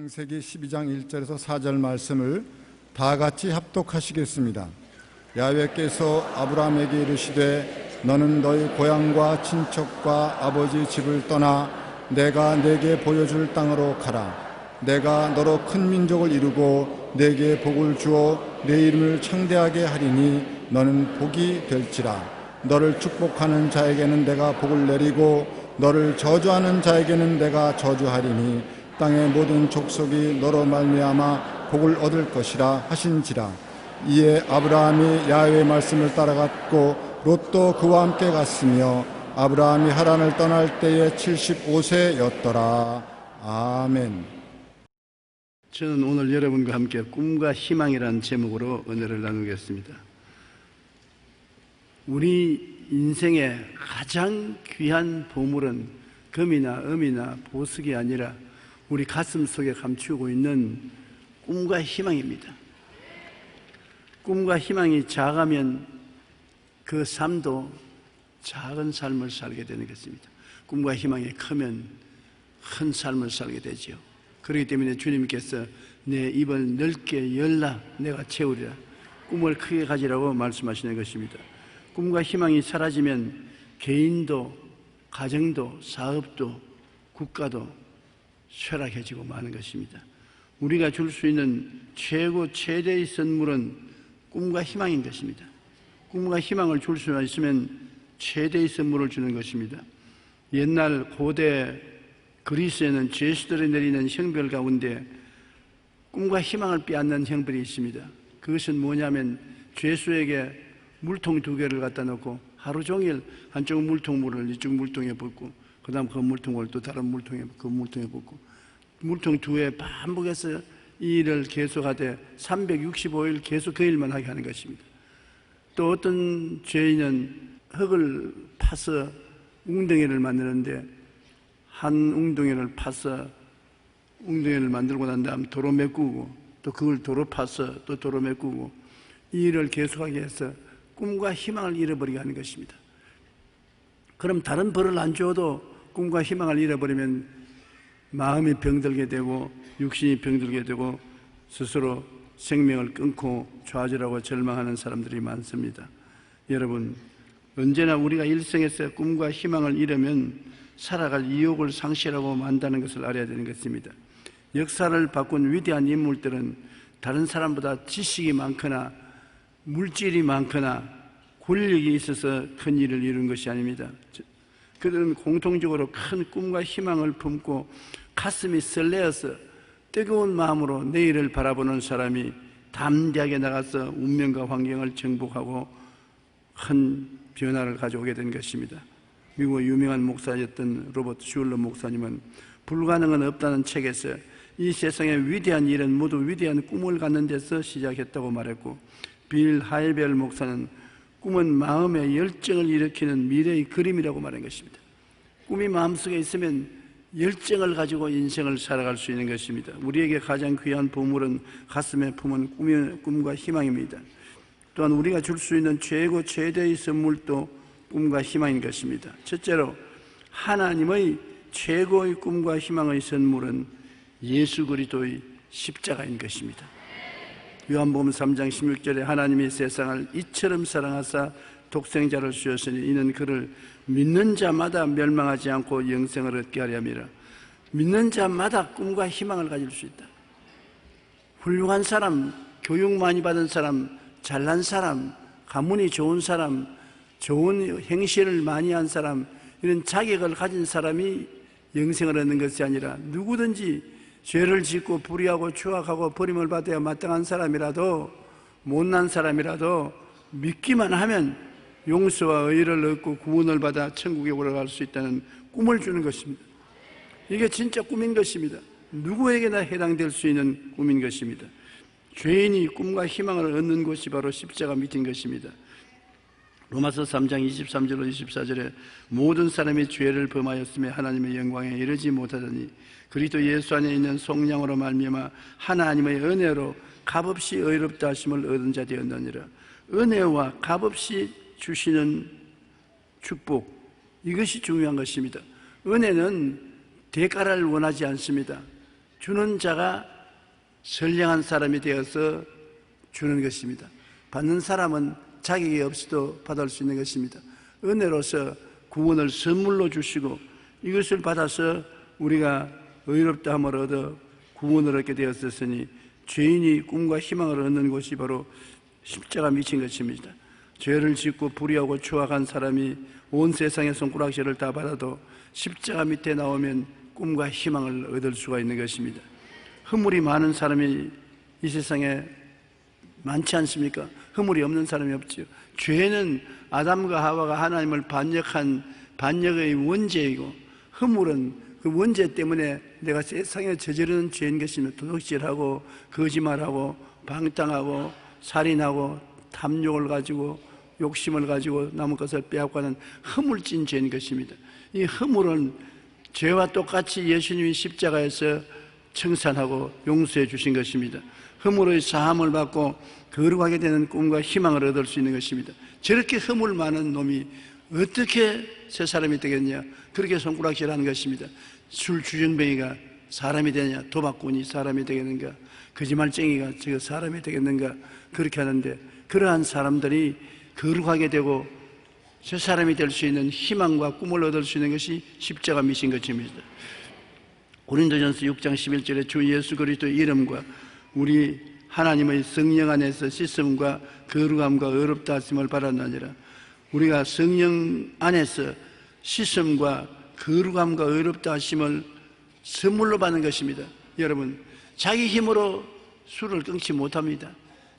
창세기 12장 1절에서 4절 말씀을 다 같이 합독하시겠습니다. 야훼께서 아브라함에게 이르시되 너는 너희 고향과 친척과 아버지 집을 떠나 내가 내게 보여줄 땅으로 가라. 내가 너로 큰 민족을 이루고 내게 복을 주어 내 이름을 창대하게 하리니 너는 복이 될지라. 너를 축복하는 자에게는 내가 복을 내리고 너를 저주하는 자에게는 내가 저주하리니 땅의 모든 족속이 너로 말미암아 복을 얻을 것이라 하신지라. 이에 아브라함이 야훼의 말씀을 따라갔고 롯도 그와 함께 갔으며 아브라함이 하란을 떠날 때에 75세였더라. 아멘. 저는 오늘 여러분과 함께 꿈과 희망이라는 제목으로 은혜를 나누겠습니다. 우리 인생의 가장 귀한 보물은 금이나 음이나 보석이 아니라 우리 가슴 속에 감추고 있는 꿈과 희망입니다. 꿈과 희망이 작으면 그 삶도 작은 삶을 살게 되는 것입니다. 꿈과 희망이 크면 큰 삶을 살게 되지요. 그렇기 때문에 주님께서 내 입을 넓게 열라 내가 채우리라, 꿈을 크게 가지라고 말씀하시는 것입니다. 꿈과 희망이 사라지면 개인도 가정도 사업도 국가도 쇠락해지고 마는 것입니다. 우리가 줄 수 있는 최대의 선물은 꿈과 희망인 것입니다. 꿈과 희망을 줄 수 있으면 최대의 선물을 주는 것입니다. 옛날 고대 그리스에는 죄수들이 내리는 형벌 가운데 꿈과 희망을 빼앗는 형벌이 있습니다. 그것은 뭐냐면 죄수에게 물통 2개를 갖다 놓고 하루 종일 한쪽 물통물을 이쪽 물통에 붓고 그 다음 그 물통을 또 다른 물통에 그 물통에 붓고 물통 2회 반복해서 이 일을 계속하되 365일 계속 그 일만 하게 하는 것입니다. 또 어떤 죄인은 흙을 파서 웅덩이를 만드는데 한 웅덩이를 파서 웅덩이를 만들고 난 다음 도로 메꾸고 또 그걸 도로 파서 또 도로 메꾸고 이 일을 계속하게 해서 꿈과 희망을 잃어버리게 하는 것입니다. 그럼 다른 벌을 안 줘도 꿈과 희망을 잃어버리면 마음이 병들게 되고 육신이 병들게 되고 스스로 생명을 끊고 좌절하고 절망하는 사람들이 많습니다. 여러분, 언제나 우리가 일생에서 꿈과 희망을 잃으면 살아갈 이욕을 상실하고 만다는 것을 알아야 되는 것입니다. 역사를 바꾼 위대한 인물들은 다른 사람보다 지식이 많거나 물질이 많거나 권력이 있어서 큰 일을 이룬 것이 아닙니다. 그들은 공통적으로 큰 꿈과 희망을 품고 가슴이 설레어서 뜨거운 마음으로 내일을 바라보는 사람이 담대하게 나가서 운명과 환경을 정복하고 큰 변화를 가져오게 된 것입니다. 미국의 유명한 목사였던 로버트 슐러 목사님은 불가능은 없다는 책에서 이 세상의 위대한 일은 모두 위대한 꿈을 갖는 데서 시작했다고 말했고, 빌 하이벨 목사는 꿈은 마음의 열정을 일으키는 미래의 그림이라고 말한 것입니다. 꿈이 마음속에 있으면 열정을 가지고 인생을 살아갈 수 있는 것입니다. 우리에게 가장 귀한 보물은 가슴에 품은 꿈과 희망입니다. 또한 우리가 줄 수 있는 최대의 선물도 꿈과 희망인 것입니다. 첫째로 하나님의 최고의 꿈과 희망의 선물은 예수 그리스도의 십자가인 것입니다. 요한복음 3장 16절에 하나님이 세상을 이처럼 사랑하사 독생자를 주셨으니 이는 그를 믿는 자마다 멸망하지 않고 영생을 얻게 하려 함이라. 믿는 자마다 꿈과 희망을 가질 수 있다. 훌륭한 사람, 교육 많이 받은 사람, 잘난 사람, 가문이 좋은 사람, 좋은 행실을 많이 한 사람, 이런 자격을 가진 사람이 영생을 얻는 것이 아니라 누구든지 죄를 짓고 불의하고 추악하고 버림을 받아야 마땅한 사람이라도 못난 사람이라도 믿기만 하면 용서와 의를 얻고 구원을 받아 천국에 올라갈 수 있다는 꿈을 주는 것입니다. 이게 진짜 꿈인 것입니다. 누구에게나 해당될 수 있는 꿈인 것입니다. 죄인이 꿈과 희망을 얻는 곳이 바로 십자가 밑인 것입니다. 로마서 3장 23절로 24절에 모든 사람이 죄를 범하였으며 하나님의 영광에 이르지 못하더니 그리스도 예수 안에 있는 속량으로 말미암아 하나님의 은혜로 값없이 의롭다 하심을 얻은 자 되었느니라. 은혜와 값없이 주시는 축복, 이것이 중요한 것입니다. 은혜는 대가를 원하지 않습니다. 주는 자가 선량한 사람이 되어서 주는 것입니다. 받는 사람은 자격이 없이도 받을 수 있는 것입니다. 은혜로서 구원을 선물로 주시고 이것을 받아서 우리가 의롭다함을 얻어 구원을 얻게 되었으니 죄인이 꿈과 희망을 얻는 곳이 바로 십자가 미친 것입니다. 죄를 짓고 불의하고 추악한 사람이 온 세상의 손가락질을 다 받아도 십자가 밑에 나오면 꿈과 희망을 얻을 수가 있는 것입니다. 허물이 많은 사람이 이 세상에 많지 않습니까? 허물이 없는 사람이 없지요. 죄는 아담과 하와가 하나님을 반역한 반역의 원죄이고, 허물은 그 원죄 때문에 내가 세상에 저지르는 죄인 것입니다. 도둑질하고 거짓말하고 방탕하고 살인하고 탐욕을 가지고 욕심을 가지고 남의 것을 빼앗고 하는 허물진 죄인 것입니다. 이 허물은 죄와 똑같이 예수님이 십자가에서 청산하고 용서해 주신 것입니다. 허물의 사함을 받고 거룩하게 되는 꿈과 희망을 얻을 수 있는 것입니다. 저렇게 허물 많은 놈이 어떻게 새 사람이 되겠냐? 그렇게 손가락질하는 것입니다. 술 주정뱅이가 사람이 되냐? 도박꾼이 사람이 되겠는가? 거짓말쟁이가 저 사람이 되겠는가? 그렇게 하는데, 그러한 사람들이 거룩하게 되고 새 사람이 될 수 있는 희망과 꿈을 얻을 수 있는 것이 십자가 미신 것입니다. 고린도전서 6장 11절에 주 예수 그리스도의 이름과 우리 하나님의 성령 안에서 씻음과 거룩함과 의롭다 하심을 받았느니라. 우리가 성령 안에서 씻음과 거룩함과 의롭다 하심을 선물로 받는 것입니다. 여러분, 자기 힘으로 술을 끊지 못합니다.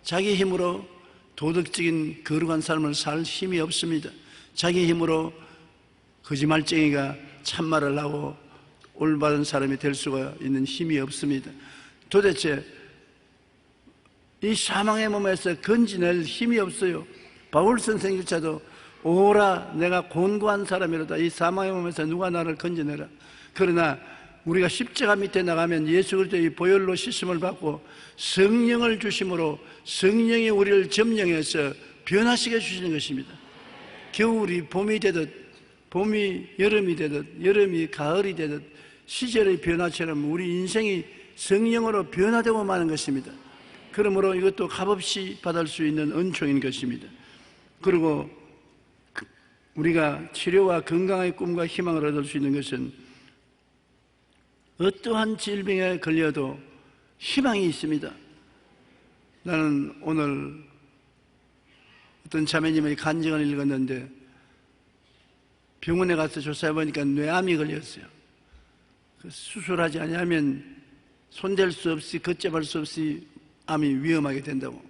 자기 힘으로 도덕적인 거룩한 삶을 살 힘이 없습니다. 자기 힘으로 거짓말쟁이가 참말을 하고 올바른 사람이 될 수가 있는 힘이 없습니다. 도대체 이 사망의 몸에서 건지낼 힘이 없어요. 바울 선생님조차도 오라 내가 곤고한 사람이로다. 이 사망의 몸에서 누가 나를 건져내라. 그러나 우리가 십자가 밑에 나가면 예수 그리스도의 보혈로 씻음을 받고 성령을 주심으로 성령이 우리를 점령해서 변화시켜 주시는 것입니다. 겨울이 봄이 되듯, 봄이 여름이 되듯, 여름이 가을이 되듯 시절의 변화처럼 우리 인생이 성령으로 변화되고 마는 것입니다. 그러므로 이것도 값없이 받을 수 있는 은총인 것입니다. 그리고 우리가 치료와 건강의 꿈과 희망을 얻을 수 있는 것은 어떠한 질병에 걸려도 희망이 있습니다. 나는 오늘 어떤 자매님의 간증을 읽었는데 병원에 가서 조사해 보니까 뇌암이 걸렸어요. 수술하지 않으면 손댈 수 없이 걷잡을 수 없이 암이 위험하게 된다고.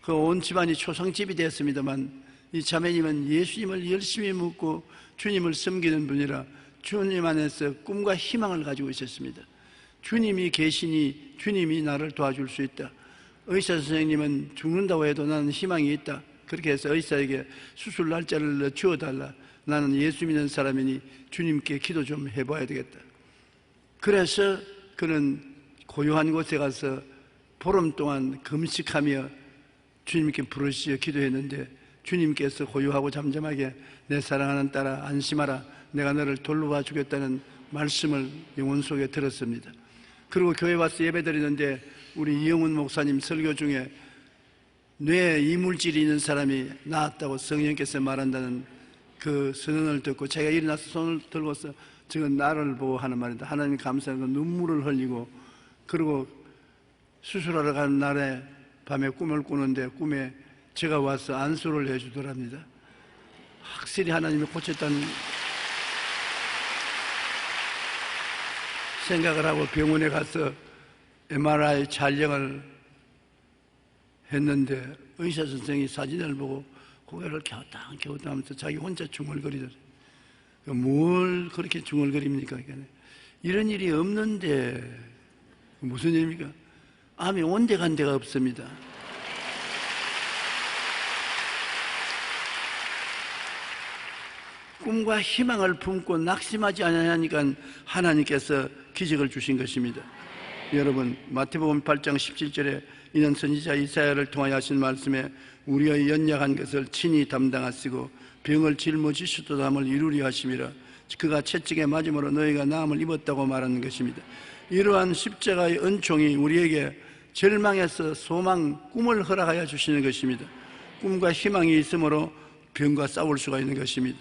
그 온 집안이 초상집이 되었습니다만 이 자매님은 예수님을 열심히 묻고 주님을 섬기는 분이라 주님 안에서 꿈과 희망을 가지고 있었습니다. 주님이 계시니 주님이 나를 도와줄 수 있다. 의사 선생님은 죽는다고 해도 나는 희망이 있다. 그렇게 해서 의사에게 수술 날짜를 주어달라. 나는 예수 믿는 사람이니 주님께 기도 좀 해봐야 되겠다. 그래서 그는 고요한 곳에 가서 보름 동안 금식하며 주님께 부르시어 기도했는데 주님께서 고요하고 잠잠하게 내 사랑하는 딸아 안심하라. 내가 너를 돌보아 주겠다는 말씀을 영혼 속에 들었습니다. 그리고 교회 와서 예배드리는데 우리 이영훈 목사님 설교 중에 뇌에 이물질이 있는 사람이 나았다고 성령께서 말한다는 그 선언을 듣고 제가 일어나서 손을 들고서 지금 나를 보고 하는 말이다. 하나님 감사하고 눈물을 흘리고 그리고 수술하러 가는 날에 밤에 꿈을 꾸는데 꿈에 제가 와서 안수를 해주더랍니다. 확실히 하나님이 고쳤다는 생각을 하고 병원에 가서 MRI 촬영을 했는데 의사 선생이 사진을 보고 고개를 갸우뚱 하면서 자기 혼자 중얼거리더래요. 뭘 그렇게 중얼거립니까? 이런 일이 없는데 무슨 일입니까? 암이 온데간 데가 없습니다. 꿈과 희망을 품고 낙심하지 않으니까 하나님께서 기적을 주신 것입니다. 여러분 마태복음 8장 17절에 이는 선지자 이사야를 통하여 하신 말씀에 우리의 연약한 것을 친히 담당하시고 병을 짊어지시도담을 이루리 하심이라. 그가 채찍에 맞음으로 너희가 나음을 입었다고 말하는 것입니다. 이러한 십자가의 은총이 우리에게 절망에서 소망, 꿈을 허락하여 주시는 것입니다. 꿈과 희망이 있으므로 병과 싸울 수가 있는 것입니다.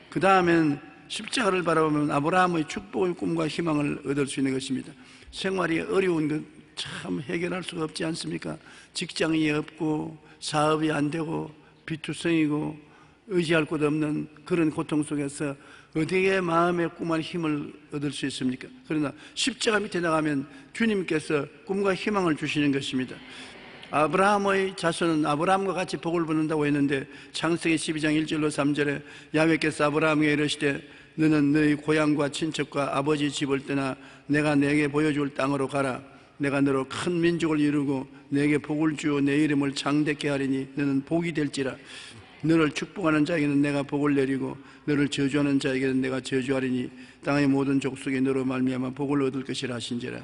그 다음엔 십자가를 바라보면 아브라함의 축복의 꿈과 희망을 얻을 수 있는 것입니다. 생활이 어려운 것 참 해결할 수가 없지 않습니까? 직장이 없고 사업이 안 되고 비투성이고 의지할 곳 없는 그런 고통 속에서 어디에 마음의 꿈과 힘을 얻을 수 있습니까? 그러나 십자가 밑에 나가면 주님께서 꿈과 희망을 주시는 것입니다. 아브라함의 자손은 아브라함과 같이 복을 받는다고 했는데 창세기 12장 1절로 3절에 야훼께서 아브라함에게 이르시되 너는 너희 고향과 친척과 아버지 집을 떠나 내가 내게 보여줄 땅으로 가라. 내가 너로 큰 민족을 이루고 내게 복을 주어 내 이름을 창대케 하리니 너는 복이 될지라. 너를 축복하는 자에게는 내가 복을 내리고 너를 저주하는 자에게는 내가 저주하리니 땅의 모든 족속이 너로 말미암아 복을 얻을 것이라 하신지라.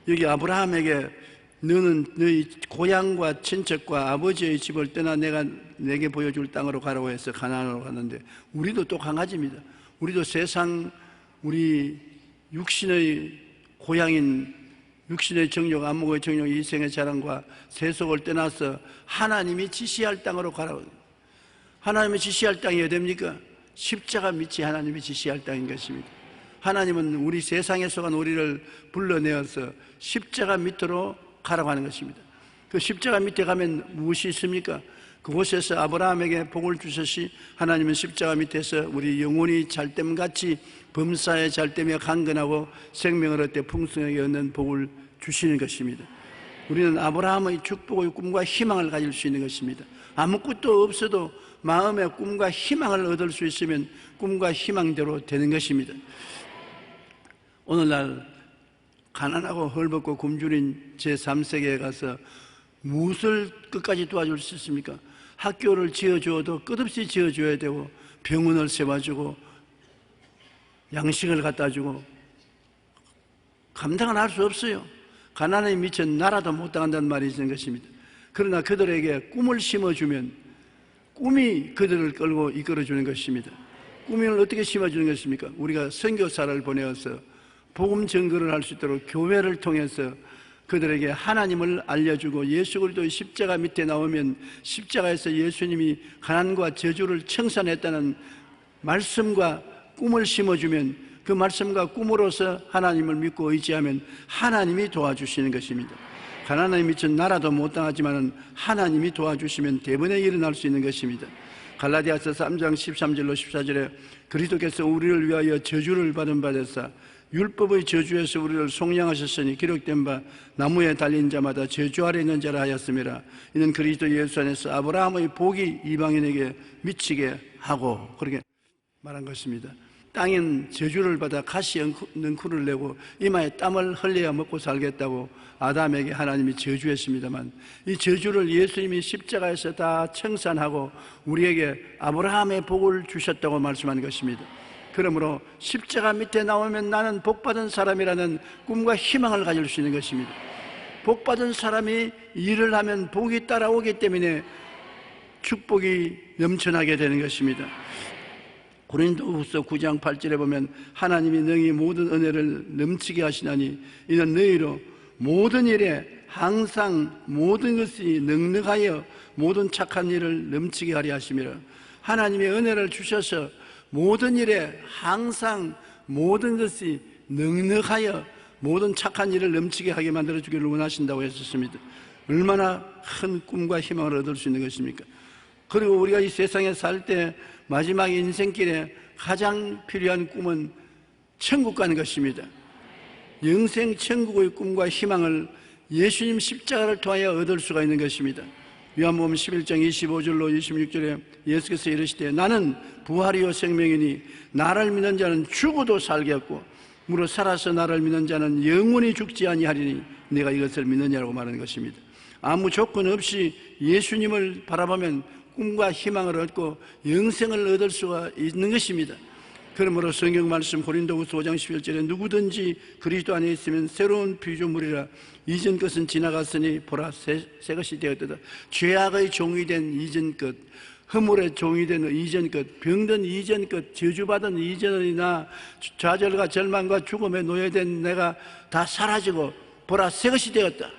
여기 아브라함에게 너는 너희 고향과 친척과 아버지의 집을 떠나 내가 내게 보여줄 땅으로 가라고 해서 가나안으로 갔는데 우리도 또 강아지입니다. 우리도 세상 우리 육신의 고향인 육신의 정욕, 안목의 정욕, 이생의 자랑과 세속을 떠나서 하나님이 지시할 땅으로 가라고. 하나님이 지시할 땅이 어디입니까? 십자가 밑이 하나님이 지시할 땅인 것입니다. 하나님은 우리 세상에 속한 우리를 불러내어서 십자가 밑으로 가라고 하는 것입니다. 그 십자가 밑에 가면 무엇이 있습니까? 그곳에서 아브라함에게 복을 주셨시 하나님은 십자가 밑에서 우리 영혼이 잘됨같이 범사에 잘되며 강건하고 생명을 얻되 풍성하게 얻는 복을 주시는 것입니다. 우리는 아브라함의 축복의 꿈과 희망을 가질 수 있는 것입니다. 아무것도 없어도 마음의 꿈과 희망을 얻을 수 있으면 꿈과 희망대로 되는 것입니다. 오늘날 가난하고 헐벗고 굶주린 제3세계에 가서 무엇을 끝까지 도와줄 수 있습니까? 학교를 지어주어도 끝없이 지어줘야 되고 병원을 세워주고 양식을 갖다 주고 감당을 할 수 없어요. 가난에 미쳐 나라도 못 당한다는 말이 있는 것입니다. 그러나 그들에게 꿈을 심어주면 꿈이 그들을 끌고 이끌어주는 것입니다. 꿈을 어떻게 심어주는 것입니까? 우리가 선교사를 보내어서 복음 전거를 할 수 있도록 교회를 통해서 그들에게 하나님을 알려주고 예수 그리스도의 십자가 밑에 나오면 십자가에서 예수님이 가난과 저주를 청산했다는 말씀과 꿈을 심어주면 그 말씀과 꿈으로서 하나님을 믿고 의지하면 하나님이 도와주시는 것입니다. 가난에 미친 나라도 못 당하지만 하나님이 도와주시면 대번에 일어날 수 있는 것입니다. 갈라디아서 3장 13절로 14절에 그리스도께서 우리를 위하여 저주를 받은 바 되사 율법의 저주에서 우리를 속량하셨으니 기록된 바 나무에 달린 자마다 저주 아래 있는 자라 하였음이라. 이는 그리스도 예수 안에서 아브라함의 복이 이방인에게 미치게 하고 그렇게 말한 것입니다. 땅엔 저주를 받아 가시 넝쿨을 내고 이마에 땀을 흘려야 먹고 살겠다고 아담에게 하나님이 저주했습니다만 이 저주를 예수님이 십자가에서 다 청산하고 우리에게 아브라함의 복을 주셨다고 말씀한 것입니다. 그러므로 십자가 밑에 나오면 나는 복받은 사람이라는 꿈과 희망을 가질 수 있는 것입니다. 복받은 사람이 일을 하면 복이 따라오기 때문에 축복이 넘쳐나게 되는 것입니다. 고린도후서 9장 8절에 보면 하나님이 너희 모든 은혜를 넘치게 하시나니 이는 너희로 모든 일에 항상 모든 것이 넉넉하여 모든 착한 일을 넘치게 하려 하심이라. 하나님의 은혜를 주셔서 모든 일에 항상 모든 것이 넉넉하여 모든 착한 일을 넘치게 하게 만들어주기를 원하신다고 했었습니다. 얼마나 큰 꿈과 희망을 얻을 수 있는 것입니까? 그리고 우리가 이 세상에 살 때 마지막 인생길에 가장 필요한 꿈은 천국 가는 것입니다. 영생 천국의 꿈과 희망을 예수님 십자가를 통하여 얻을 수가 있는 것입니다. 요한복음 11장 25절로 26절에 예수께서 이르시되 나는 부활이요 생명이니 나를 믿는 자는 죽어도 살겠고 무릇 살아서 나를 믿는 자는 영원히 죽지 아니하리니 내가 이것을 믿느냐라고 말하는 것입니다. 아무 조건 없이 예수님을 바라보면 꿈과 희망을 얻고 영생을 얻을 수가 있는 것입니다. 그러므로 성경 말씀 고린도후서 5장 11절에 누구든지 그리스도 안에 있으면 새로운 피조물이라 이전 것은 지나갔으니 보라 새 것이 되었도다. 죄악의 종이 된 이전 것 허물의 종이 된 이전 것, 병든 이전 것, 저주받은 이전이나 좌절과 절망과 죽음에 노예된 내가 다 사라지고 보라 새 것이 되었다.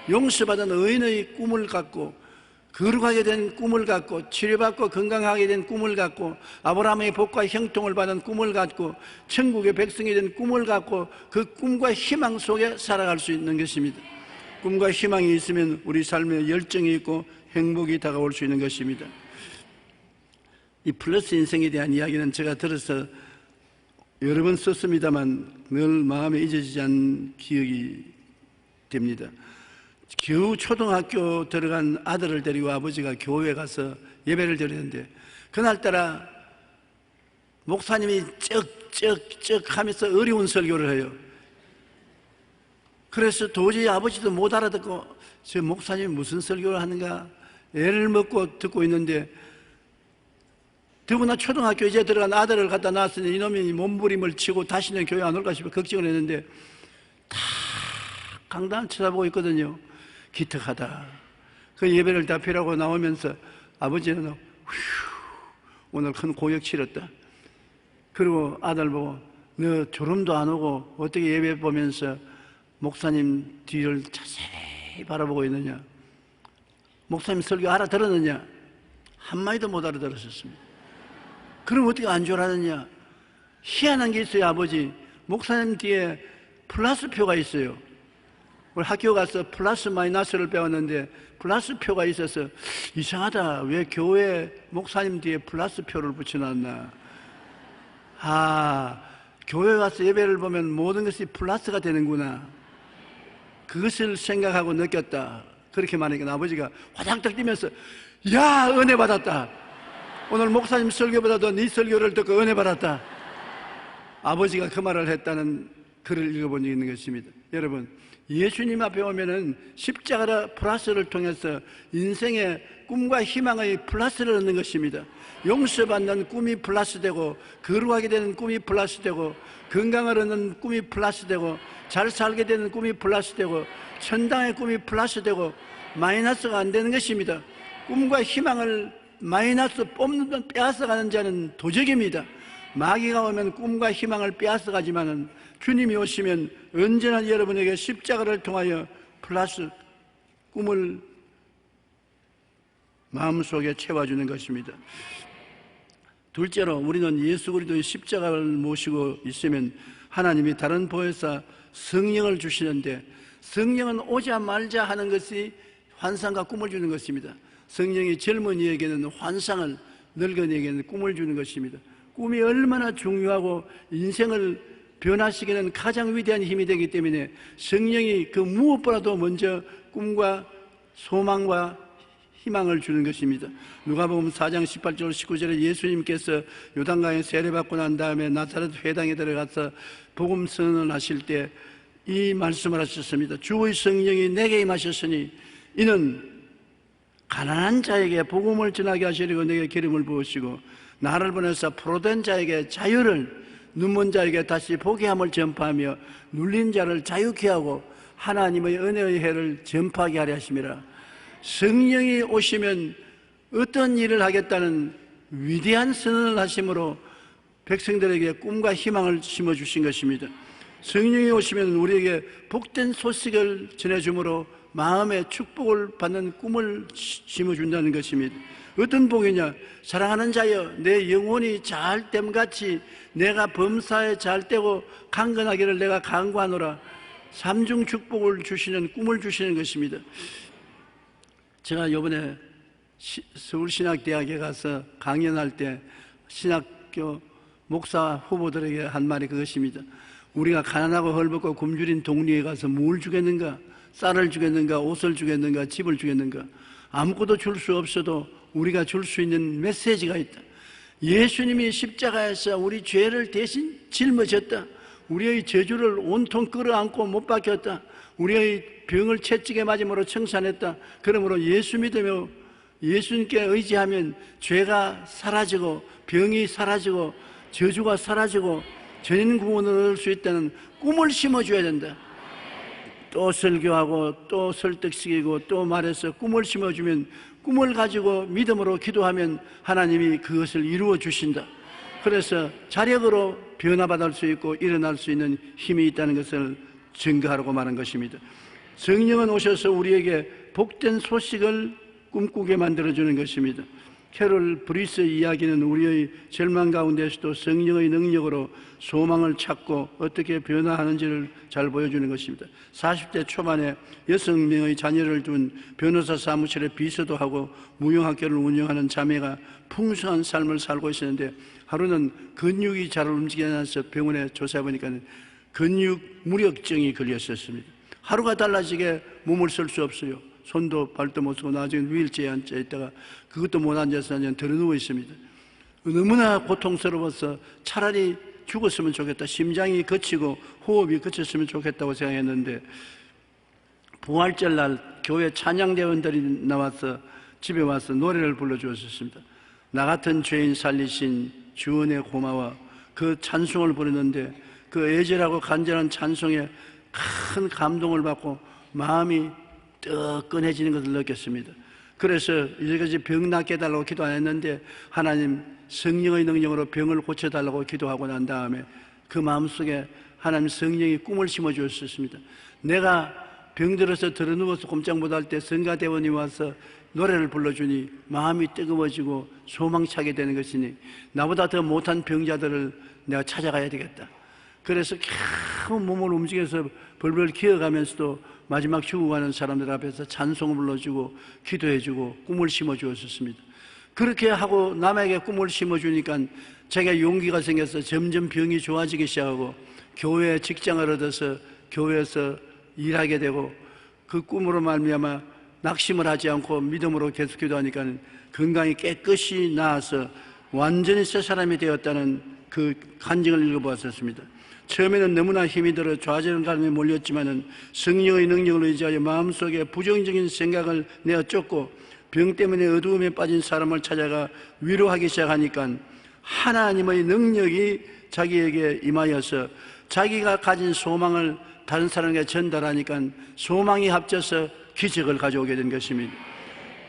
용서받은 의인의 꿈을 갖고 거룩하게 된 꿈을 갖고 치료받고 건강하게 된 꿈을 갖고 아브라함의 복과 형통을 받은 꿈을 갖고 천국의 백성이 된 꿈을 갖고 그 꿈과 희망 속에 살아갈 수 있는 것입니다. 꿈과 희망이 있으면 우리 삶에 열정이 있고 행복이 다가올 수 있는 것입니다. 이 플러스 인생에 대한 이야기는 제가 들어서 여러 번 썼습니다만 늘 마음에 잊어지지 않는 기억이 됩니다. 겨우 초등학교 들어간 아들을 데리고 아버지가 교회에 가서 예배를 드리는데 그날따라 목사님이 쩍쩍쩍 하면서 어려운 설교를 해요. 그래서 도저히 아버지도 못 알아듣고 저 목사님이 무슨 설교를 하는가 애를 먹고 듣고 있는데 더구나 초등학교 이제 들어간 아들을 갖다 놨으니 이놈이 몸부림을 치고 다시는 교회 안 올까 싶어 걱정을 했는데 다 강단 쳐다보고 있거든요. 기특하다. 그 예배를 답변하고 나오면서 아버지는 오늘 큰 고역 치렀다. 그리고 아들 보고 너 졸음도 안 오고 어떻게 예배 보면서 목사님 뒤를 자세히 바라보고 있느냐? 목사님 설교 알아들었느냐? 한마디도 못 알아들었었습니다. 그럼 어떻게 안주하느냐? 희한한 게 있어요. 아버지 목사님 뒤에 플러스표가 있어요. 우리 학교 가서 플러스 마이너스를 배웠는데 플러스표가 있어서 이상하다. 왜 교회 목사님 뒤에 플러스표를 붙여놨나? 교회 가서 예배를 보면 모든 것이 플러스가 되는구나. 그것을 생각하고 느꼈다. 그렇게 말하니까 아버지가 화장딱 뛰면서 야 은혜 받았다. 오늘 목사님 설교보다도 네 설교를 듣고 은혜 받았다. 아버지가 그 말을 했다는 글을 읽어본 적이 있는 것입니다. 여러분 예수님 앞에 오면은 십자가 플러스를 통해서 인생의 꿈과 희망의 플러스를 얻는 것입니다. 용서받는 꿈이 플러스되고 거룩하게 되는 꿈이 플러스되고 건강을 얻는 꿈이 플러스되고 잘 살게 되는 꿈이 플러스되고 천당의 꿈이 플러스되고 마이너스가 안 되는 것입니다. 꿈과 희망을 마이너스 뽑는 빼앗아가는 자는 도적입니다. 마귀가 오면 꿈과 희망을 빼앗아가지만은 주님이 오시면 언제나 여러분에게 십자가를 통하여 플러스 꿈을 마음속에 채워주는 것입니다. 둘째로 우리는 예수 그리스도의 십자가를 모시고 있으면 하나님이 다른 보혜사 성령을 주시는데 성령은 오자 말자 하는 것이 환상과 꿈을 주는 것입니다. 성령이 젊은이에게는 환상을, 늙은이에게는 꿈을 주는 것입니다. 꿈이 얼마나 중요하고 인생을 변화시키는 가장 위대한 힘이 되기 때문에 성령이 그 무엇보다도 먼저 꿈과 소망과 희망을 주는 것입니다. 누가복음 4장 18절 19절에 예수님께서 요단강에 세례받고 난 다음에 나사렛 회당에 들어가서 복음 선언을 하실 때 이 말씀을 하셨습니다. 주의 성령이 내게 임하셨으니 이는 가난한 자에게 복음을 전하게 하시려고 내게 기름을 부으시고 나를 보내서 포로된 자에게 자유를, 눈먼 자에게 다시 보게 함을 전파하며 눌린 자를 자유케 하고 하나님의 은혜의 해를 전파하게 하려 하심이라. 성령이 오시면 어떤 일을 하겠다는 위대한 선언을 하심으로 백성들에게 꿈과 희망을 심어주신 것입니다. 성령이 오시면 우리에게 복된 소식을 전해주므로 마음의 축복을 받는 꿈을 심어준다는 것입니다. 어떤 복이냐? 사랑하는 자여 내 영혼이 잘됨같이 내가 범사에 잘되고 강건하기를 내가 간구하노라. 삼중 축복을 주시는 꿈을 주시는 것입니다. 제가 이번에 서울신학대학에 가서 강연할 때 신학교 목사 후보들에게 한 말이 그것입니다. 우리가 가난하고 헐벗고 굶주린 동리에 가서 뭘 주겠는가? 쌀을 주겠는가? 옷을 주겠는가? 집을 주겠는가? 아무것도 줄 수 없어도 우리가 줄 수 있는 메시지가 있다. 예수님이 십자가에서 우리 죄를 대신 짊어졌다. 우리의 저주를 온통 끌어안고 못 박혔다. 우리의 병을 채찍에 맞음으로 청산했다. 그러므로 예수 믿으며 예수님께 의지하면 죄가 사라지고 병이 사라지고 저주가 사라지고 전인 구원을 얻을 수 있다는 꿈을 심어줘야 된다. 또 설교하고 또 설득시키고 또 말해서 꿈을 심어주면 꿈을 가지고 믿음으로 기도하면 하나님이 그것을 이루어 주신다. 그래서 자력으로 변화받을 수 있고 일어날 수 있는 힘이 있다는 것을 증거하라고 말한 것입니다. 성령은 오셔서 우리에게 복된 소식을 꿈꾸게 만들어주는 것입니다. 캐롤 브리스의 이야기는 우리의 절망 가운데서도 성령의 능력으로 소망을 찾고 어떻게 변화하는지를 잘 보여주는 것입니다. 40대 초반에 6명의 자녀를 둔 변호사 사무실에 비서도 하고 무용학교를 운영하는 자매가 풍성한 삶을 살고 있었는데 하루는 근육이 잘 움직이지 않아서 병원에 조사해보니까 근육 무력증이 걸렸었습니다. 하루가 달라지게 몸을 쓸 수 없어요. 손도 발도 못 쓰고 나중에 휠체어에 앉아 있다가 그것도 못 앉아서 그냥 들어누워 있습니다. 너무나 고통스러워서 차라리 죽었으면 좋겠다. 심장이 거치고 호흡이 거쳤으면 좋겠다고 생각했는데 부활절 날 교회 찬양대원들이 나와서 집에 와서 노래를 불러주었습니다. 나 같은 죄인 살리신 주은혜 고마워. 그 찬송을 부르는데 그 애절하고 간절한 찬송에 큰 감동을 받고 마음이 뜨끈해지는 것을 느꼈습니다. 그래서 이제까지 병 낫게 해달라고 기도 안 했는데 하나님 성령의 능력으로 병을 고쳐달라고 기도하고 난 다음에 그 마음속에 하나님 성령이 꿈을 심어주었습니다. 내가 병들어서 들어누워서 꼼짝 못할 때 성가대원이 와서 노래를 불러주니 마음이 뜨거워지고 소망차게 되는 것이니 나보다 더 못한 병자들을 내가 찾아가야 되겠다. 그래서 겨우 몸을 움직여서 벌벌 기어가면서도 마지막 죽어가는 사람들 앞에서 찬송을 불러주고 기도해주고 꿈을 심어주었습니다. 그렇게 하고 남에게 꿈을 심어주니까 자기가 용기가 생겨서 점점 병이 좋아지기 시작하고 교회에 직장을 얻어서 교회에서 일하게 되고 그 꿈으로 말미암아 낙심을 하지 않고 믿음으로 계속 기도하니까 건강이 깨끗이 나아서 완전히 새 사람이 되었다는 그 간증을 읽어보았습니다. 처음에는 너무나 힘이 들어 좌절감에 몰렸지만은 성령의 능력을 의지하여 마음속에 부정적인 생각을 내어 쫓고 병 때문에 어두움에 빠진 사람을 찾아가 위로하기 시작하니까 하나님의 능력이 자기에게 임하여서 자기가 가진 소망을 다른 사람에게 전달하니까 소망이 합쳐서 기적을 가져오게 된 것입니다.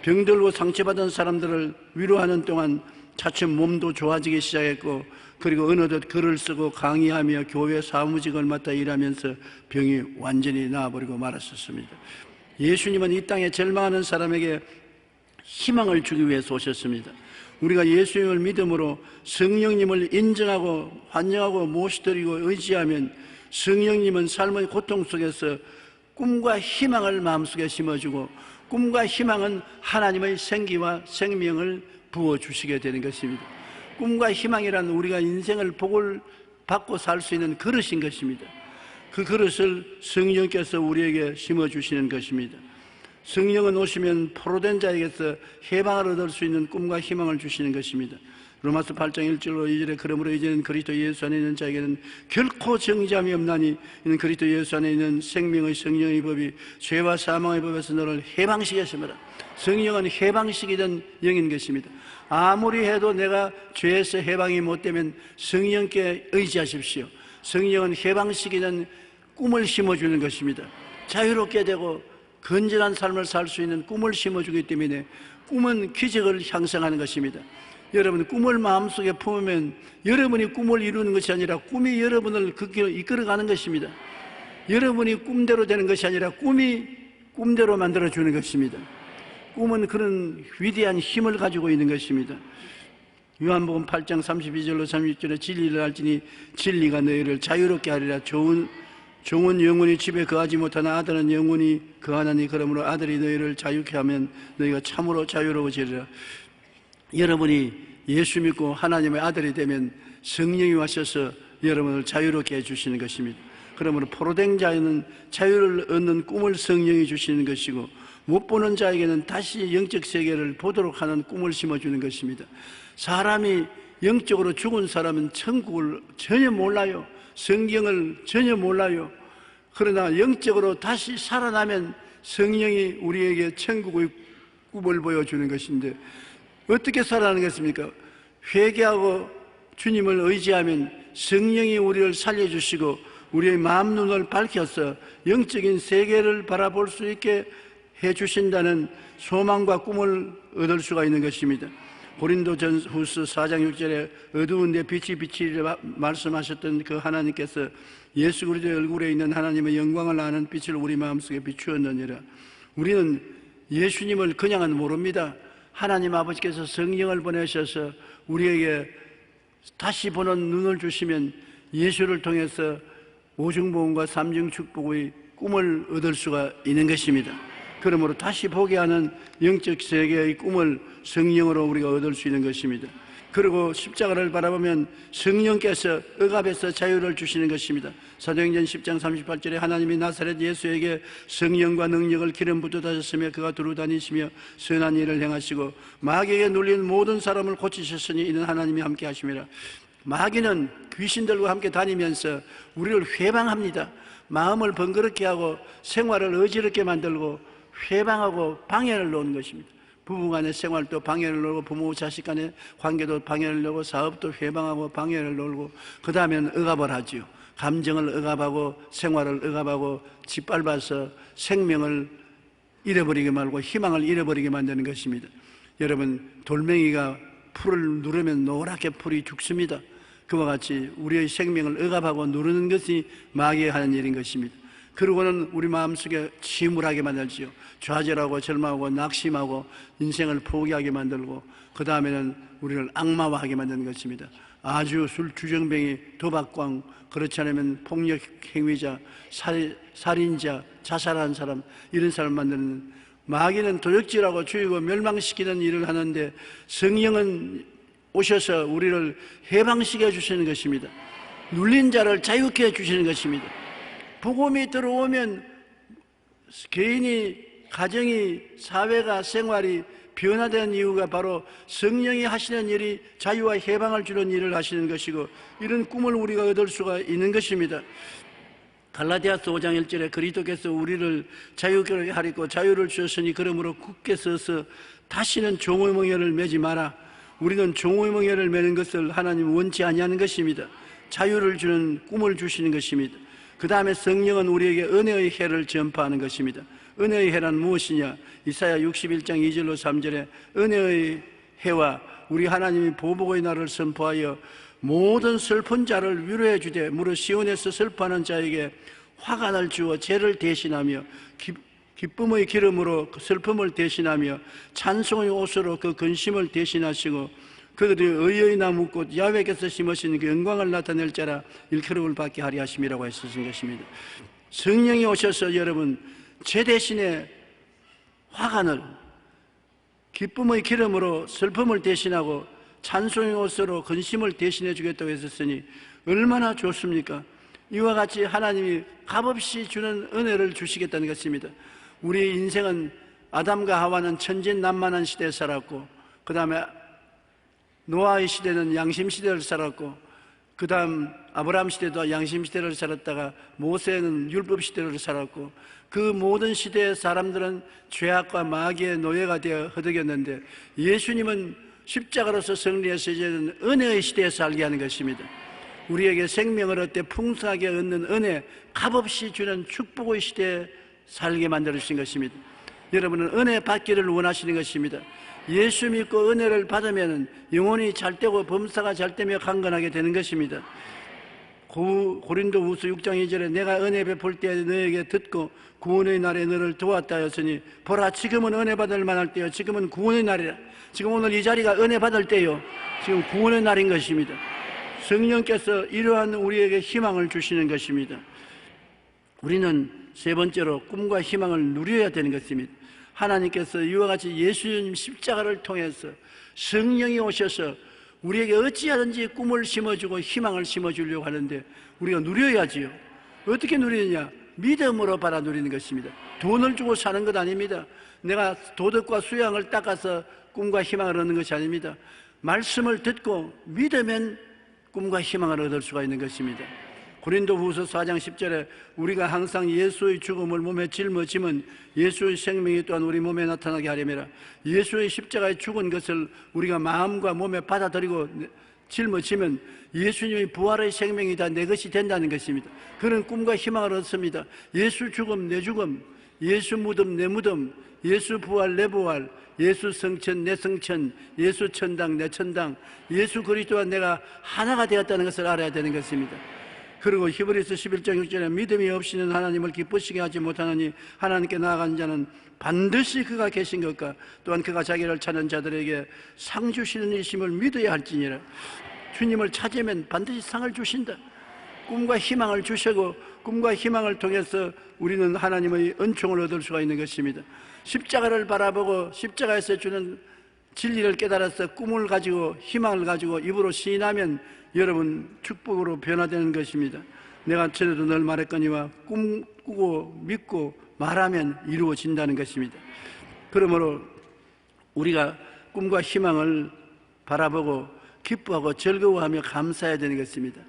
병들고 상처받은 사람들을 위로하는 동안 차츰 몸도 좋아지기 시작했고 그리고 어느덧 글을 쓰고 강의하며 교회 사무직을 맡아 일하면서 병이 완전히 나아버리고 말았었습니다. 예수님은 이 땅에 절망하는 사람에게 희망을 주기 위해서 오셨습니다. 우리가 예수님을 믿음으로 성령님을 인정하고 환영하고 모시드리고 의지하면 성령님은 삶의 고통 속에서 꿈과 희망을 마음속에 심어주고 꿈과 희망은 하나님의 생기와 생명을 부어주시게 되는 것입니다. 꿈과 희망이란 우리가 인생을 복을 받고 살 수 있는 그릇인 것입니다. 그 그릇을 성령께서 우리에게 심어주시는 것입니다. 성령은 오시면 포로된 자에게서 해방을 얻을 수 있는 꿈과 희망을 주시는 것입니다. 로마서 8장 1절로 2절에 그러므로 이제는 그리스도 예수 안에 있는 자에게는 결코 정죄함이 없나니 이는 그리스도 예수 안에 있는 생명의 성령의 법이 죄와 사망의 법에서 너를 해방시켰습니다. 성령은 해방시키던 영인 것입니다. 아무리 해도 내가 죄에서 해방이 못 되면 성령께 의지하십시오. 성령은 해방시키는 꿈을 심어주는 것입니다. 자유롭게 되고 건전한 삶을 살 수 있는 꿈을 심어주기 때문에 꿈은 기적을 형성하는 것입니다. 여러분 꿈을 마음속에 품으면 여러분이 꿈을 이루는 것이 아니라 꿈이 여러분을 그 길로 이끌어가는 것입니다. 여러분이 꿈대로 되는 것이 아니라 꿈이 꿈대로 만들어주는 것입니다. 꿈은 그런 위대한 힘을 가지고 있는 것입니다. 요한복음 8장 32절로 36절에 진리를 알지니 진리가 너희를 자유롭게 하리라. 종은 영원히 집에 거하지 못하나 아들은 영원히 거하나니 그러므로 아들이 너희를 자유케 하면 너희가 참으로 자유로워지리라. 여러분이 예수 믿고 하나님의 아들이 되면 성령이 와셔서 여러분을 자유롭게 해주시는 것입니다. 그러므로 포로된 자에는 자유를 얻는 꿈을 성령이 주시는 것이고 못 보는 자에게는 다시 영적 세계를 보도록 하는 꿈을 심어주는 것입니다. 사람이 영적으로 죽은 사람은 천국을 전혀 몰라요. 성경을 전혀 몰라요. 그러나 영적으로 다시 살아나면 성령이 우리에게 천국의 꿈을 보여주는 것인데 어떻게 살아나겠습니까? 회개하고 주님을 의지하면 성령이 우리를 살려주시고 우리의 마음 눈을 밝혀서 영적인 세계를 바라볼 수 있게 해 주신다는 소망과 꿈을 얻을 수가 있는 것입니다. 고린도전후서 4장 6절에 어두운 데 빛이 비치리라 말씀하셨던 그 하나님께서 예수 그리스도의 얼굴에 있는 하나님의 영광을 아는 빛을 우리 마음속에 비추었느니라. 우리는 예수님을 그냥은 모릅니다. 하나님 아버지께서 성령을 보내셔서 우리에게 다시 보는 눈을 주시면 예수를 통해서 오중보험과 삼중축복의 꿈을 얻을 수가 있는 것입니다. 그러므로 다시 보게 하는 영적 세계의 꿈을 성령으로 우리가 얻을 수 있는 것입니다. 그리고 십자가를 바라보면 성령께서 억압에서 자유를 주시는 것입니다. 사도행전 10장 38절에 하나님이 나사렛 예수에게 성령과 능력을 기름 붓어 다셨으며 그가 두루 다니시며 선한 일을 행하시고 마귀에게 눌린 모든 사람을 고치셨으니 이는 하나님이 함께 하심이라. 마귀는 귀신들과 함께 다니면서 우리를 회방합니다. 마음을 번거롭게 하고 생활을 어지럽게 만들고 회방하고 방해를 놓는 것입니다. 부부간의 생활도 방해를 놓고 부모 자식 간의 관계도 방해를 놓고 사업도 회방하고 방해를 놓고 그 다음에는 억압을 하지요. 감정을 억압하고 생활을 억압하고 짓밟아서 생명을 잃어버리게 말고 희망을 잃어버리게 만드는 것입니다. 여러분, 돌멩이가 풀을 누르면 노랗게 풀이 죽습니다. 그와 같이 우리의 생명을 억압하고 누르는 것이 마귀가 하는 일인 것입니다. 그러고는 우리 마음속에 침울하게 만들지요. 좌절하고 절망하고 낙심하고 인생을 포기하게 만들고 그 다음에는 우리를 악마화하게 만드는 것입니다. 아주 술 주정뱅이, 도박광, 그렇지 않으면 폭력 행위자, 살인자, 자살한 사람, 이런 사람 만드는, 마귀는 도적질하고 죽이고 멸망시키는 일을 하는데 성령은 오셔서 우리를 해방시켜 주시는 것입니다. 눌린 자를 자유케 해 주시는 것입니다. 복음이 들어오면 개인이, 가정이, 사회가, 생활이 변화된 이유가 바로 성령이 하시는 일이 자유와 해방을 주는 일을 하시는 것이고 이런 꿈을 우리가 얻을 수가 있는 것입니다. 갈라디아서 5장 1절에 그리스도께서 우리를 자유케 하리고 자유를 주셨으니 그러므로 굳게 서서 다시는 종의 멍에를 매지 마라. 우리는 종의 멍에를 매는 것을 하나님 원치 아니하는 것입니다. 자유를 주는 꿈을 주시는 것입니다. 그 다음에 성령은 우리에게 은혜의 해를 전파하는 것입니다. 은혜의 해란 무엇이냐? 이사야 61장 2절로 3절에 은혜의 해와 우리 하나님이 보복의 날을 선포하여 모든 슬픈 자를 위로해 주되 무릇 시온에서 슬퍼하는 자에게 화관을 주어 죄를 대신하며 기쁨의 기름으로 그 슬픔을 대신하며 찬송의 옷으로 그 근심을 대신하시고 그들이 의의 나무꽃 야훼께서 심으신 그 영광을 나타낼 자라 일컬음을 받게 하리 하심이라고 했었던 것입니다. 성령이 오셔서 여러분 죄 대신에 화관을, 기쁨의 기름으로 슬픔을 대신하고 찬송의 옷으로 근심을 대신해 주겠다고 했었으니 얼마나 좋습니까? 이와 같이 하나님이 값없이 주는 은혜를 주시겠다는 것입니다. 우리의 인생은 아담과 하와는 천진난만한 시대에 살았고 그 다음에 노아의 시대는 양심시대를 살았고 그 다음 아브라함 시대도 양심시대를 살았다가 모세는 율법시대를 살았고 그 모든 시대의 사람들은 죄악과 마귀의 노예가 되어 허덕였는데 예수님은 십자가로서 승리해서 이제는 은혜의 시대에 살게 하는 것입니다. 우리에게 생명을 얻되 풍성하게 얻는 은혜, 값없이 주는 축복의 시대에 살게 만들어주신 것입니다. 여러분은 은혜 받기를 원하시는 것입니다. 예수 믿고 은혜를 받으면 영혼이 잘되고 범사가 잘되며 강건하게 되는 것입니다. 고린도후서 6장 2절에 내가 은혜 베풀 때 너에게 듣고 구원의 날에 너를 도왔다 하였으니 보라 지금은 은혜 받을 만할 때요 지금은 구원의 날이라. 지금 오늘 이 자리가 은혜 받을 때요 지금 구원의 날인 것입니다. 성령께서 이러한 우리에게 희망을 주시는 것입니다. 우리는 세 번째로 꿈과 희망을 누려야 되는 것입니다. 하나님께서 이와 같이 예수님 십자가를 통해서 성령이 오셔서 우리에게 어찌하든지 꿈을 심어주고 희망을 심어주려고 하는데 우리가 누려야지요. 어떻게 누리느냐? 믿음으로 받아 누리는 것입니다. 돈을 주고 사는 것 아닙니다. 내가 도덕과 수양을 닦아서 꿈과 희망을 얻는 것이 아닙니다. 말씀을 듣고 믿으면 꿈과 희망을 얻을 수가 있는 것입니다. 고린도후서 4장 10절에 우리가 항상 예수의 죽음을 몸에 짊어지면 예수의 생명이 또한 우리 몸에 나타나게 하려니라. 예수의 십자가에 죽은 것을 우리가 마음과 몸에 받아들이고 짊어지면 예수님의 부활의 생명이 다 내 것이 된다는 것입니다. 그런 꿈과 희망을 얻습니다. 예수 죽음, 내 죽음, 예수 무덤 내 무덤, 예수 부활 내 부활, 예수 성천 내 성천, 예수 천당 내 천당, 예수 그리스도와 내가 하나가 되었다는 것을 알아야 되는 것입니다. 그리고 히브리서 11장 6절에 믿음이 없이는 하나님을 기쁘시게 하지 못하느니 하나님께 나아간 자는 반드시 그가 계신 것과 또한 그가 자기를 찾는 자들에게 상 주시는 이심을 믿어야 할지니라. 주님을 찾으면 반드시 상을 주신다. 꿈과 희망을 주시고 꿈과 희망을 통해서 우리는 하나님의 은총을 얻을 수가 있는 것입니다. 십자가를 바라보고 십자가에서 주는 진리를 깨달아서 꿈을 가지고 희망을 가지고 입으로 시인하면 여러분 축복으로 변화되는 것입니다. 내가 전에도 늘 말했거니와 꿈꾸고 믿고 말하면 이루어진다는 것입니다. 그러므로 우리가 꿈과 희망을 바라보고 기뻐하고 즐거워하며 감사해야 되는 것입니다.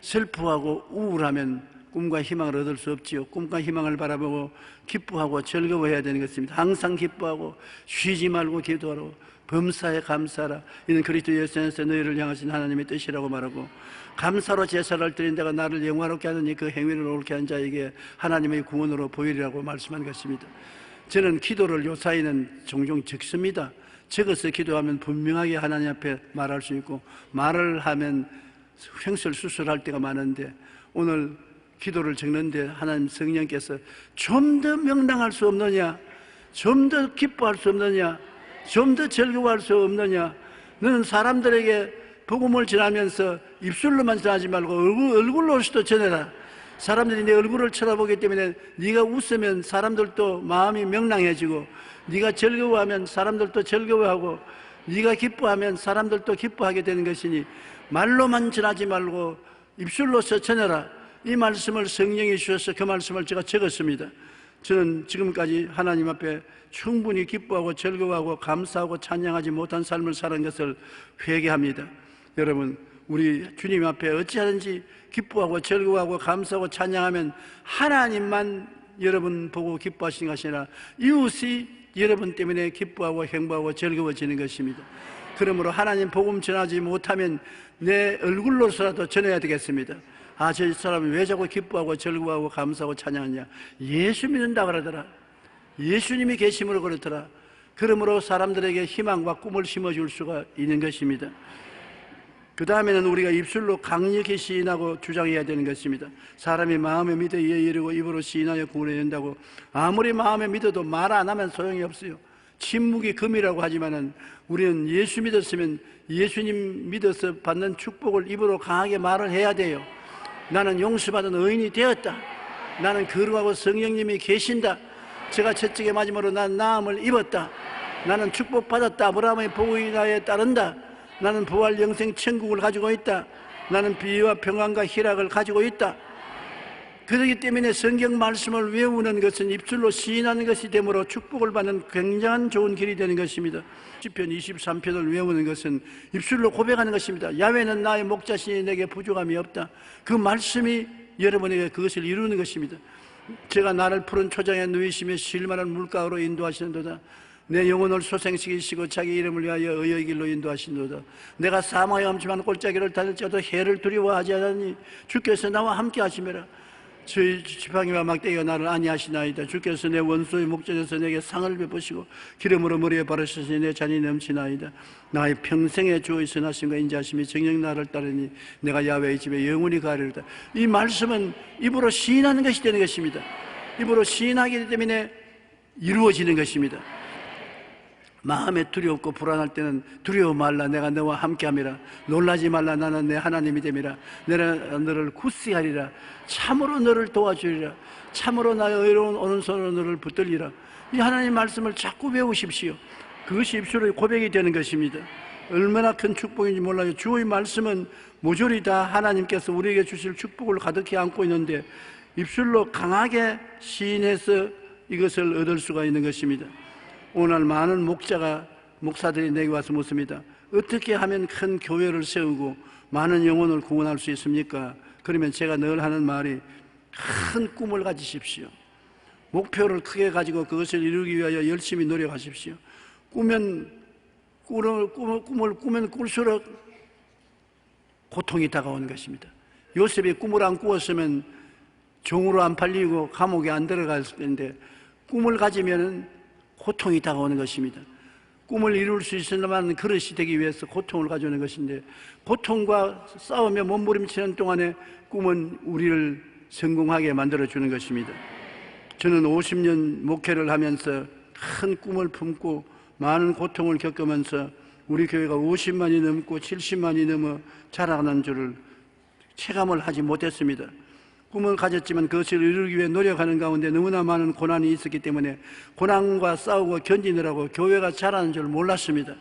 슬퍼하고 우울하면 꿈과 희망을 얻을 수 없지요. 꿈과 희망을 바라보고 기뻐하고 즐거워해야 되는 것입니다. 항상 기뻐하고 쉬지 말고 기도하고 범사에 감사하라. 이는 그리스도 예수 안에서 너희를 향하신 하나님의 뜻이라고 말하고, 감사로 제사를 드린 데가 나를 영화롭게 하느니 그 행위를 옳게 한 자에게 하나님의 구원으로 보이리라고 말씀한 것입니다. 저는 기도를 요사이는 종종 적습니다. 적어서 기도하면 분명하게 하나님 앞에 말할 수 있고, 말을 하면 횡설수설할 때가 많은데, 오늘 기도를 적는데 하나님 성령께서 좀 더 명랑할 수 없느냐, 좀 더 기뻐할 수 없느냐, 좀 더 즐거워할 수 없느냐. 너는 사람들에게 복음을 전하면서 입술로만 전하지 말고 얼굴로서도 전해라. 사람들이 내 얼굴을 쳐다보기 때문에 네가 웃으면 사람들도 마음이 명랑해지고, 네가 즐거워하면 사람들도 즐거워하고, 네가 기뻐하면 사람들도 기뻐하게 되는 것이니 말로만 전하지 말고 입술로서 전해라. 이 말씀을 성령이 주셔서 그 말씀을 제가 적었습니다. 저는 지금까지 하나님 앞에 충분히 기뻐하고 즐거워하고 감사하고 찬양하지 못한 삶을 사는 것을 회개합니다. 여러분, 우리 주님 앞에 어찌하든지 기뻐하고 즐거워하고 감사하고 찬양하면 하나님만 여러분 보고 기뻐하시는 것이 아니라 이웃이 여러분 때문에 기뻐하고 행복하고 즐거워지는 것입니다. 그러므로 하나님 복음 전하지 못하면 내 얼굴로서라도 전해야 되겠습니다. 아, 저 사람이 왜 자꾸 기뻐하고 즐거워하고 감사하고 찬양하냐? 예수 믿는다 그러더라. 예수님이 계심으로 그렇더라. 그러므로 사람들에게 희망과 꿈을 심어줄 수가 있는 것입니다. 그 다음에는 우리가 입술로 강력히 시인하고 주장해야 되는 것입니다. 사람이 마음에 믿어 이에 이르고 입으로 시인하여 구원에 이른다고. 아무리 마음에 믿어도 말 안 하면 소용이 없어요. 침묵이 금이라고 하지만은 우리는 예수 믿었으면 예수님 믿어서 받는 축복을 입으로 강하게 말을 해야 돼요. 나는 용서받은 의인이 되었다. 나는 거룩하고 성령님이 계신다. 제가 채찍에 맞음으로 난 나음을 입었다. 나는 축복받았다. 아브라함의 복이 나에 따른다. 나는 부활 영생 천국을 가지고 있다. 나는 비유와 평안과 희락을 가지고 있다. 그렇기 때문에 성경 말씀을 외우는 것은 입술로 시인하는 것이 되므로 축복을 받는 굉장한 좋은 길이 되는 것입니다. 시편 23편을 외우는 것은 입술로 고백하는 것입니다. 야훼는 나의 목자시니 내게 부족함이 없다. 그 말씀이 여러분에게 그것을 이루는 것입니다. 제가 나를 푸른 초장에 누이시며 쉴만한 물가로 인도하시는도다. 내 영혼을 소생시키시고 자기 이름을 위하여 의의 길로 인도하시는도다. 내가 사망의 엄침한 골짜기를 다닐지라도 해를 두려워하지 않으니 주께서 나와 함께 하시매라. 저희 지팡이와 막대기가 나를 안위하시나이다. 주께서 내 원수의 목전에서 내게 상을 베푸시고 기름으로 머리에 바르시니 내 잔이 넘치나이다. 나의 평생의 주의 선하심과 인자하심이 정녕 나를 따르니 내가 야훼의 집에 영원히 가리로다. 이 말씀은 입으로 시인하는 것이 되는 것입니다. 입으로 시인하기 때문에 이루어지는 것입니다. 마음에 두렵고 불안할 때는 두려워 말라. 내가 너와 함께함이라. 놀라지 말라. 나는 내 하나님이 됨이라. 내가 너를 굳세하리라. 참으로 너를 도와주리라. 참으로 나의 의로운 오른손으로 너를 붙들리라. 이 하나님 말씀을 자꾸 배우십시오. 그것이 입술의 고백이 되는 것입니다. 얼마나 큰 축복인지 몰라요. 주의 말씀은 모조리 다 하나님께서 우리에게 주실 축복을 가득히 안고 있는데 입술로 강하게 시인해서 이것을 얻을 수가 있는 것입니다. 오늘 많은 목사들이 내게 와서 묻습니다. 어떻게 하면 큰 교회를 세우고 많은 영혼을 구원할 수 있습니까? 그러면 제가 늘 하는 말이 큰 꿈을 가지십시오. 목표를 크게 가지고 그것을 이루기 위하여 열심히 노력하십시오. 꿈을 꾸면 꿀수록 고통이 다가오는 것입니다. 요셉이 꿈을 안 꾸었으면 종으로 안 팔리고 감옥에 안 들어갔을 텐데 꿈을 가지면 고통이 다가오는 것입니다. 꿈을 이룰 수 있으려면 그릇이 되기 위해서 고통을 가져오는 것인데, 고통과 싸우며 몸부림치는 동안에 꿈은 우리를 성공하게 만들어주는 것입니다. 저는 50년 목회를 하면서 큰 꿈을 품고 많은 고통을 겪으면서 우리 교회가 50만이 넘고 70만이 넘어 자라는 줄을 체감을 하지 못했습니다. 꿈을 가졌지만 그것을 이루기 위해 노력하는 가운데 너무나 많은 고난이 있었기 때문에 고난과 싸우고 견디느라고 교회가 자라는 줄 몰랐습니다.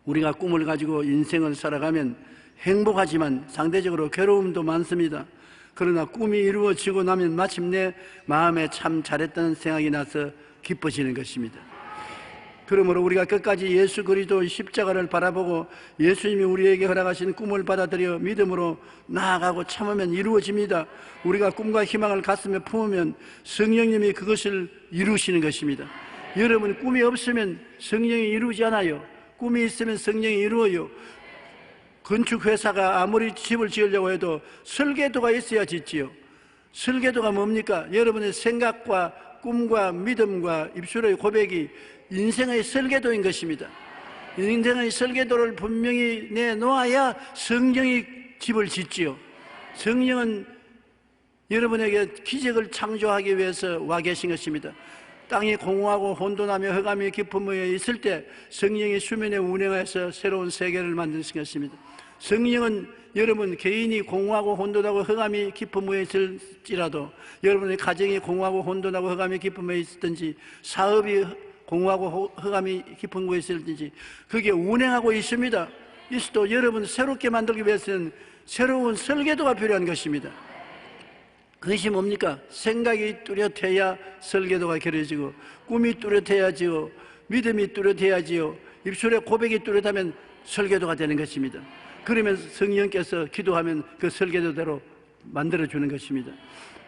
우리가 꿈을 가지고 인생을 살아가면 행복하지만 상대적으로 괴로움도 많습니다. 그러나 꿈이 이루어지고 나면 마침내 마음에 참 잘했다는 생각이 나서 기뻐지는 것입니다. 그러므로 우리가 끝까지 예수 그리스도 십자가를 바라보고 예수님이 우리에게 허락하신 꿈을 받아들여 믿음으로 나아가고 참으면 이루어집니다. 우리가 꿈과 희망을 가슴에 품으면 성령님이 그것을 이루시는 것입니다. 여러분, 꿈이 없으면 성령이 이루지 않아요. 꿈이 있으면 성령이 이루어요. 건축회사가 아무리 집을 지으려고 해도 설계도가 있어야 짓지요. 설계도가 뭡니까? 여러분의 생각과 꿈과 믿음과 입술의 고백이 인생의 설계도인 것입니다. 인생의 설계도를 분명히 내놓아야 성령이 집을 짓지요. 성령은 여러분에게 기적을 창조하기 위해서 와 계신 것입니다. 땅이 공허하고 혼돈하며 흑암이 깊은 무에 있을 때 성령이 수면에 운행해서 새로운 세계를 만드신 것입니다. 성령은 여러분 개인이 공허하고 혼돈하고 흑암이 깊은 무에 있을지라도, 여러분의 가정이 공허하고 혼돈하고 흑암이 깊은 무에 있든지, 사업이 공허하고 흑암이 깊은 곳에 있을지 그게 운행하고 있습니다. 있어도 여러분 새롭게 만들기 위해서는 새로운 설계도가 필요한 것입니다. 그것이 뭡니까? 생각이 뚜렷해야 설계도가 겨려지고, 꿈이 뚜렷해야지요, 믿음이 뚜렷해야지요, 입술의 고백이 뚜렷하면 설계도가 되는 것입니다. 그러면 성령께서 기도하면 그 설계도대로 만들어주는 것입니다.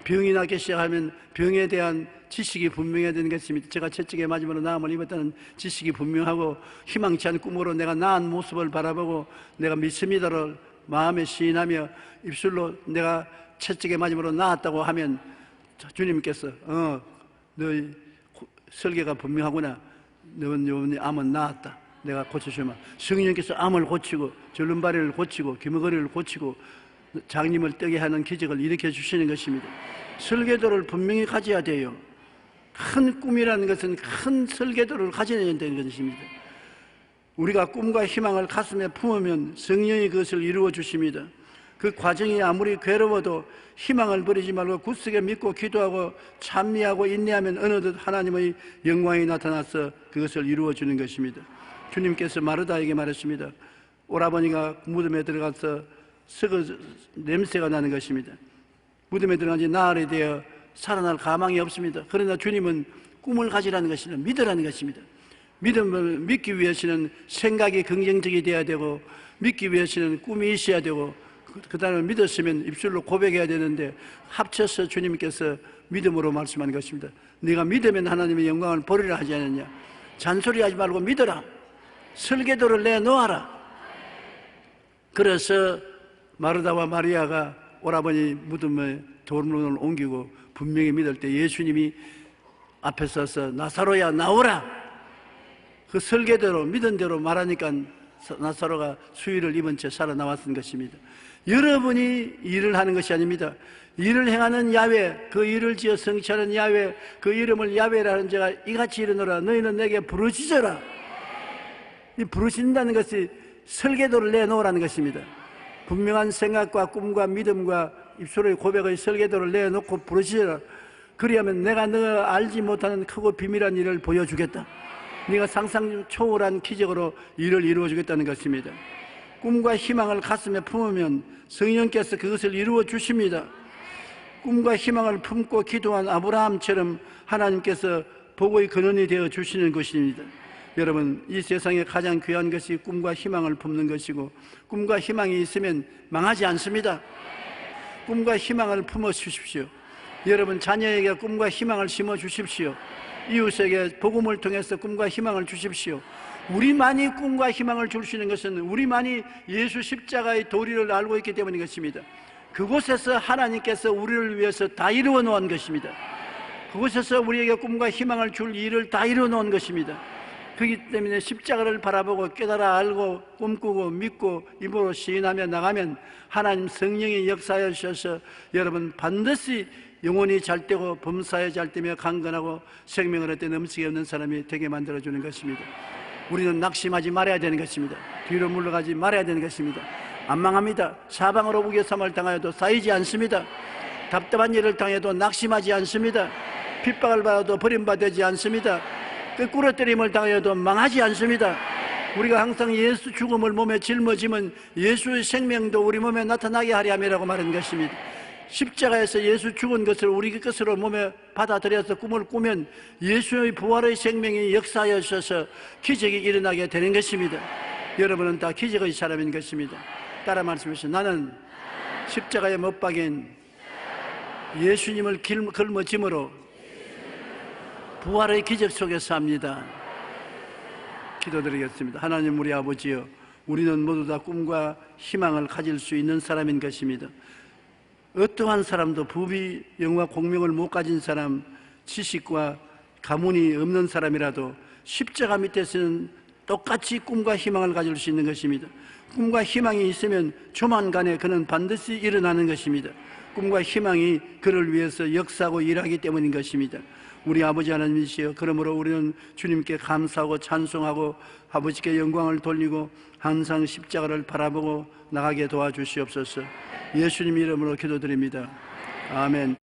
병이 나기 시작하면 병에 대한 지식이 분명해야 되는 것입니다. 제가 채찍에 맞음으로 나음을 입었다는 지식이 분명하고, 희망치 않은 꿈으로 내가 나은 모습을 바라보고 내가 믿습니다를 마음에 시인하며 입술로 내가 채찍에 맞음으로 나았다고 하면 주님께서 너희 설계가 분명하구나, 너희 암은 나았다, 내가 고쳐주마. 성령께서 암을 고치고 절름발이를 고치고 귀머거리를 고치고 장님을 뜨게 하는 기적을 일으켜 주시는 것입니다. 설계도를 분명히 가져야 돼요. 큰 꿈이라는 것은 큰 설계도를 가져야 되는 것입니다. 우리가 꿈과 희망을 가슴에 품으면 성령이 그것을 이루어 주십니다. 그 과정이 아무리 괴로워도 희망을 버리지 말고 굳세게 믿고 기도하고 찬미하고 인내하면 어느덧 하나님의 영광이 나타나서 그것을 이루어 주는 것입니다. 주님께서 마르다에게 말했습니다. 오라버니가 무덤에 들어가서 썩어 냄새가 나는 것입니다. 무덤에 들어간 지 나흘이 되어 살아날 가망이 없습니다. 그러나 주님은 꿈을 가지라는 것이나 믿으라는 것입니다. 믿음을 믿기 위해서는 생각이 긍정적이 되어야 되고, 믿기 위해서는 꿈이 있어야 되고, 그 다음에 믿었으면 입술로 고백해야 되는데 합쳐서 주님께서 믿음으로 말씀하는 것입니다. 네가 믿으면 하나님의 영광을 보리라 하지 않느냐. 잔소리하지 말고 믿어라. 설계도를 내놓아라. 그래서 마르다와 마리아가 오라버니 무덤에 돌문을 옮기고 분명히 믿을 때 예수님이 앞에 서서 나사로야 나오라, 그 설계대로 믿은 대로 말하니까 나사로가 수의를 입은 채 살아나왔던 것입니다. 여러분이 일을 하는 것이 아닙니다. 일을 행하는 야훼, 그 일을 지어 성취하는 야훼, 그 이름을 야훼라는 자가 이같이 이르노라. 너희는 내게 부르짖어라. 이 부르짖는다는 것이 설계도를 내놓으라는 것입니다. 분명한 생각과 꿈과 믿음과 입술의 고백의 설계도를 내놓고 부르짖어라. 그리하면 내가 너가 알지 못하는 크고 비밀한 일을 보여주겠다. 네가 상상 초월한 기적으로 일을 이루어 주겠다는 것입니다. 꿈과 희망을 가슴에 품으면 성령께서 그것을 이루어 주십니다. 꿈과 희망을 품고 기도한 아브라함처럼 하나님께서 복의 근원이 되어 주시는 것입니다. 여러분, 이 세상에 가장 귀한 것이 꿈과 희망을 품는 것이고, 꿈과 희망이 있으면 망하지 않습니다. 꿈과 희망을 품어 주십시오. 여러분 자녀에게 꿈과 희망을 심어 주십시오. 이웃에게 복음을 통해서 꿈과 희망을 주십시오. 우리만이 꿈과 희망을 줄 수 있는 것은 우리만이 예수 십자가의 도리를 알고 있기 때문인 것입니다. 그곳에서 하나님께서 우리를 위해서 다 이루어 놓은 것입니다. 그곳에서 우리에게 꿈과 희망을 줄 일을 다 이루어놓은 것입니다. 그렇기 때문에 십자가를 바라보고 깨달아 알고 꿈꾸고 믿고 입으로 시인하며 나가면 하나님 성령이 역사하여 주셔서 여러분 반드시 영혼이 잘되고 범사에 잘되며 강건하고 생명을 얻되 넘치게 없는 사람이 되게 만들어주는 것입니다. 우리는 낙심하지 말아야 되는 것입니다. 뒤로 물러가지 말아야 되는 것입니다. 안 망합니다. 사방으로 우겨삼을 당하여도 쌓이지 않습니다. 답답한 일을 당해도 낙심하지 않습니다. 핍박을 받아도 버림받지 않습니다. 거꾸로 때림을 당하여도 망하지 않습니다. 우리가 항상 예수 죽음을 몸에 짊어지면 예수의 생명도 우리 몸에 나타나게 하려 함이라고 말한 것입니다. 십자가에서 예수 죽은 것을 우리 것으로 몸에 받아들여서 꿈을 꾸면 예수의 부활의 생명이 역사하여 주셔서 기적이 일어나게 되는 것입니다. 여러분은 다 기적의 사람인 것입니다. 따라 말씀하시죠. 나는 십자가에 못 박인 예수님을 걸머짐으로 부활의 기적 속에서 삽니다. 기도드리겠습니다. 하나님 우리 아버지여, 우리는 모두 다 꿈과 희망을 가질 수 있는 사람인 것입니다. 어떠한 사람도 부귀, 영화, 공명을 못 가진 사람, 지식과 가문이 없는 사람이라도 십자가 밑에서는 똑같이 꿈과 희망을 가질 수 있는 것입니다. 꿈과 희망이 있으면 조만간에 그는 반드시 일어나는 것입니다. 꿈과 희망이 그를 위해서 역사하고 일하기 때문인 것입니다. 우리 아버지 하나님이시여, 그러므로 우리는 주님께 감사하고 찬송하고 아버지께 영광을 돌리고 항상 십자가를 바라보고 나가게 도와주시옵소서. 예수님 이름으로 기도드립니다. 아멘.